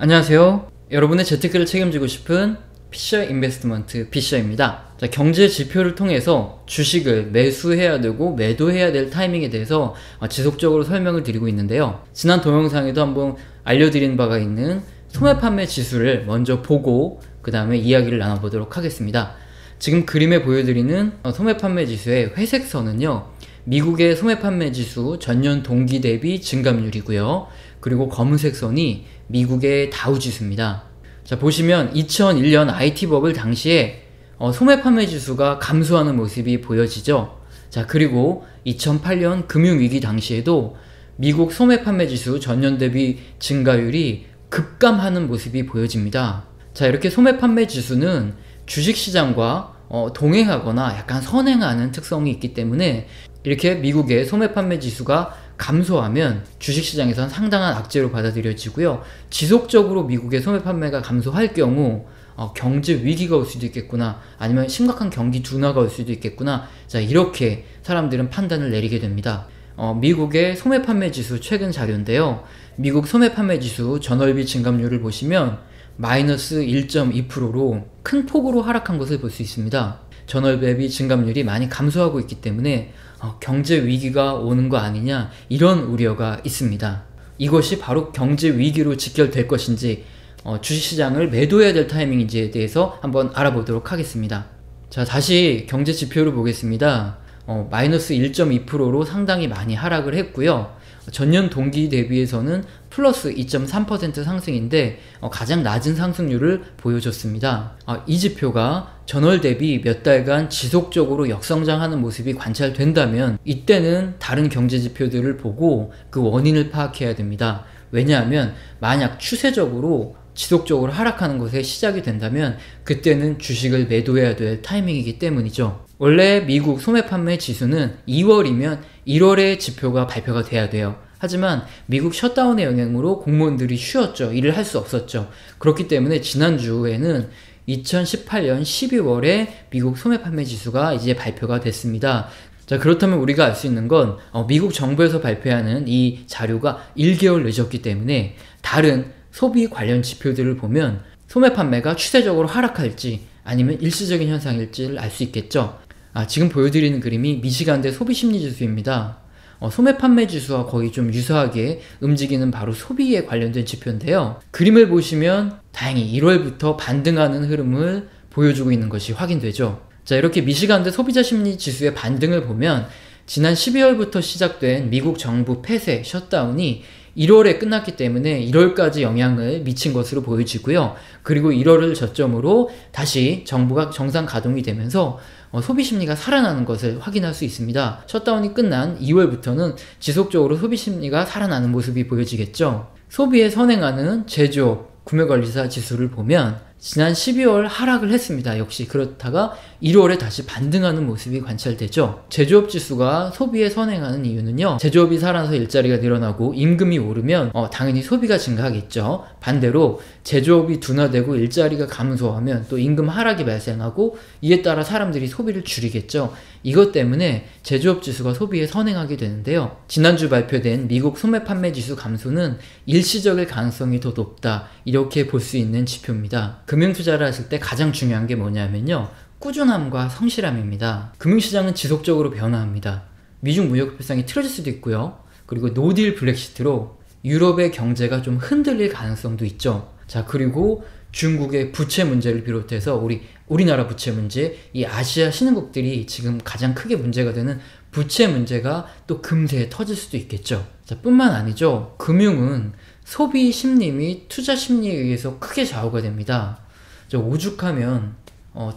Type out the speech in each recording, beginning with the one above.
안녕하세요. 여러분의 재테크를 책임지고 싶은 피셔 인베스트먼트 피셔입니다. 자, 경제 지표를 통해서 주식을 매수해야 되고 매도해야 될 타이밍에 대해서 지속적으로 설명을 드리고 있는데요. 지난 동영상에도 한번 알려드린 바가 있는 소매 판매 지수를 먼저 보고 그 다음에 이야기를 나눠보도록 하겠습니다. 지금 그림에 보여드리는 소매 판매 지수의 회색 선은요, 미국의 소매 판매 지수 전년 동기 대비 증감률이고요. 그리고 검은색 선이 미국의 다우 지수입니다. 자, 보시면 2001년 IT 버블 당시에 소매 판매 지수가 감소하는 모습이 보여지죠. 자, 그리고 2008년 금융위기 당시에도 미국 소매 판매 지수 전년 대비 증가율이 급감하는 모습이 보여집니다. 자, 이렇게 소매 판매 지수는 주식시장과 동행하거나 약간 선행하는 특성이 있기 때문에 이렇게 미국의 소매 판매 지수가 감소하면 주식시장에선 상당한 악재로 받아들여지고요. 지속적으로 미국의 소매 판매가 감소할 경우 경제 위기가 올 수도 있겠구나, 아니면 심각한 경기 둔화가 올 수도 있겠구나, 자, 이렇게 사람들은 판단을 내리게 됩니다. 미국의 소매 판매 지수 최근 자료인데요. 미국 소매 판매 지수 전월비 증감률을 보시면 마이너스 1.2%로 큰 폭으로 하락한 것을 볼 수 있습니다. 전월대비 증감률이 많이 감소하고 있기 때문에 경제 위기가 오는 거 아니냐, 이런 우려가 있습니다. 이것이 바로 경제 위기로 직결될 것인지 주식시장을 매도해야 될 타이밍인지에 대해서 한번 알아보도록 하겠습니다. 자, 다시 경제 지표를 보겠습니다. 마이너스 1.2%로 상당히 많이 하락을 했고요. 전년 동기 대비해서는 플러스 2.3% 상승인데 가장 낮은 상승률을 보여줬습니다. 이 지표가 전월 대비 몇 달간 지속적으로 역성장하는 모습이 관찰된다면 이때는 다른 경제 지표들을 보고 그 원인을 파악해야 됩니다. 왜냐하면 만약 추세적으로 지속적으로 하락하는 것에 시작이 된다면 그때는 주식을 매도해야 될 타이밍이기 때문이죠. 원래 미국 소매 판매 지수는 2월이면 1월에 지표가 발표가 돼야 돼요. 하지만 미국 셧다운의 영향으로 공무원들이 쉬었죠. 일을 할 수 없었죠. 그렇기 때문에 지난주에는 2018년 12월에 미국 소매 판매 지수가 이제 발표가 됐습니다. 자, 그렇다면 우리가 알 수 있는 건 미국 정부에서 발표하는 이 자료가 1개월 늦었기 때문에 다른 소비 관련 지표들을 보면 소매 판매가 추세적으로 하락할지 아니면 일시적인 현상일지를 알 수 있겠죠. 지금 보여드리는 그림이 미시간대 소비심리지수입니다. 소매 판매 지수와 거의 좀 유사하게 움직이는 바로 소비에 관련된 지표인데요. 그림을 보시면 다행히 1월부터 반등하는 흐름을 보여주고 있는 것이 확인되죠. 자, 이렇게 미시간대 소비자 심리 지수의 반등을 보면 지난 12월부터 시작된 미국 정부 폐쇄, 셧다운이 1월에 끝났기 때문에 1월까지 영향을 미친 것으로 보여지고요. 그리고 1월을 저점으로 다시 정부가 정상 가동이 되면서 소비 심리가 살아나는 것을 확인할 수 있습니다. 셧다운이 끝난 2월부터는 지속적으로 소비 심리가 살아나는 모습이 보여지겠죠. 소비에 선행하는 제조업, 구매관리사 지수를 보면 지난 12월 하락을 했습니다. 역시 그렇다가 1월에 다시 반등하는 모습이 관찰되죠. 제조업 지수가 소비에 선행하는 이유는요, 제조업이 살아나서 일자리가 늘어나고 임금이 오르면 당연히 소비가 증가하겠죠. 반대로 제조업이 둔화되고 일자리가 감소하면 또 임금 하락이 발생하고 이에 따라 사람들이 소비를 줄이겠죠. 이것 때문에 제조업 지수가 소비에 선행하게 되는데요. 지난주 발표된 미국 소매 판매 지수 감소는 일시적일 가능성이 더 높다, 이렇게 볼 수 있는 지표입니다. 금융투자를 하실 때 가장 중요한 게 뭐냐면요, 꾸준함과 성실함입니다. 금융시장은 지속적으로 변화합니다. 미중 무역 협상이 틀어질 수도 있고요. 그리고 노딜 블랙시트로 유럽의 경제가 좀 흔들릴 가능성도 있죠. 자, 그리고 중국의 부채 문제를 비롯해서 우리나라 부채 문제, 이 아시아 신흥국들이 지금 가장 크게 문제가 되는 부채 문제가 또 금세 터질 수도 있겠죠. 자, 뿐만 아니죠. 금융은 소비 심리 및 투자 심리에 의해서 크게 좌우가 됩니다. 오죽하면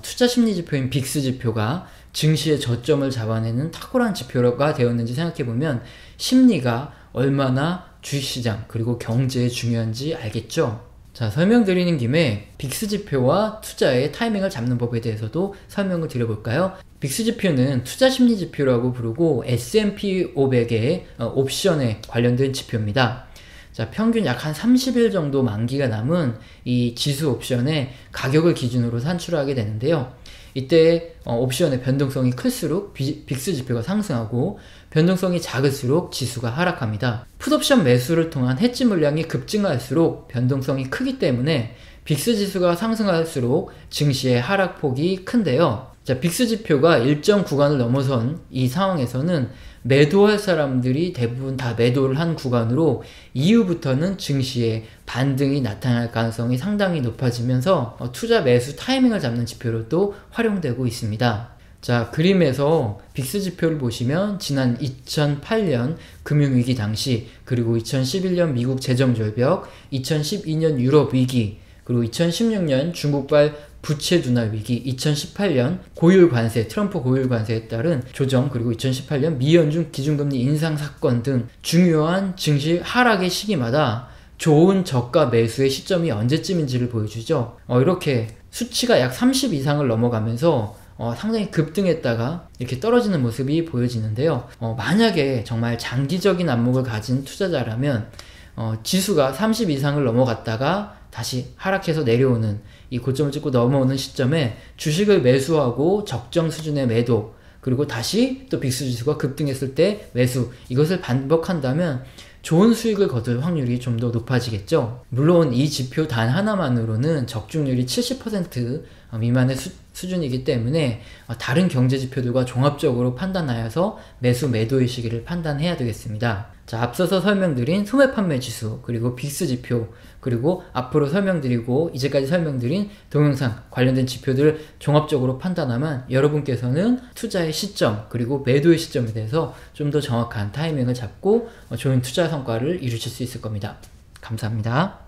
투자 심리 지표인 빅스 지표가 증시의 저점을 잡아내는 탁월한 지표가 되었는지 생각해보면 심리가 얼마나 주식시장 그리고 경제에 중요한지 알겠죠. 자, 설명드리는 김에 빅스 지표와 투자의 타이밍을 잡는 법에 대해서도 설명을 드려볼까요? 빅스 지표는 투자 심리 지표라고 부르고 S&P 500의 옵션에 관련된 지표입니다. 자, 평균 약 한 30일 정도 만기가 남은 이 지수 옵션의 가격을 기준으로 산출하게 되는데요. 이때 옵션의 변동성이 클수록 빅스 지표가 상승하고 변동성이 작을수록 지수가 하락합니다. 풋옵션 매수를 통한 해지 물량이 급증할수록 변동성이 크기 때문에 빅스 지수가 상승할수록 증시의 하락폭이 큰데요. 자, 빅스 지표가 일정 구간을 넘어선 이 상황에서는 매도할 사람들이 대부분 다 매도를 한 구간으로 이후부터는 증시에 반등이 나타날 가능성이 상당히 높아지면서 투자 매수 타이밍을 잡는 지표로 또 활용되고 있습니다. 자, 그림에서 빅스 지표를 보시면 지난 2008년 금융위기 당시, 그리고 2011년 미국 재정절벽, 2012년 유럽 위기, 그리고 2016년 중국발 부채 둔화 위기, 2018년 고율 관세, 트럼프 고율 관세에 따른 조정, 그리고 2018년 미연준 기준금리 인상 사건 등 중요한 증시 하락의 시기마다 좋은 저가 매수의 시점이 언제쯤인지를 보여주죠. 이렇게 수치가 약 30 이상을 넘어가면서 상당히 급등했다가 이렇게 떨어지는 모습이 보여지는데요. 만약에 정말 장기적인 안목을 가진 투자자라면 지수가 30 이상을 넘어갔다가 다시 하락해서 내려오는 이 고점을 찍고 넘어오는 시점에 주식을 매수하고 적정 수준의 매도, 그리고 다시 또 빅스 지수가 급등했을 때 매수, 이것을 반복한다면 좋은 수익을 거둘 확률이 좀 더 높아지겠죠. 물론 이 지표 단 하나만으로는 적중률이 70% 미만의 수준이기 때문에 다른 경제 지표들과 종합적으로 판단하여서 매수 매도의 시기를 판단해야 되겠습니다. 자, 앞서서 설명드린 소매 판매 지수, 그리고 빅스 지표, 그리고 앞으로 설명드리고 이제까지 설명드린 동영상 관련된 지표들을 종합적으로 판단하면 여러분께서는 투자의 시점, 그리고 매도의 시점에 대해서 좀 더 정확한 타이밍을 잡고 좋은 투자 성과를 이루실 수 있을 겁니다. 감사합니다.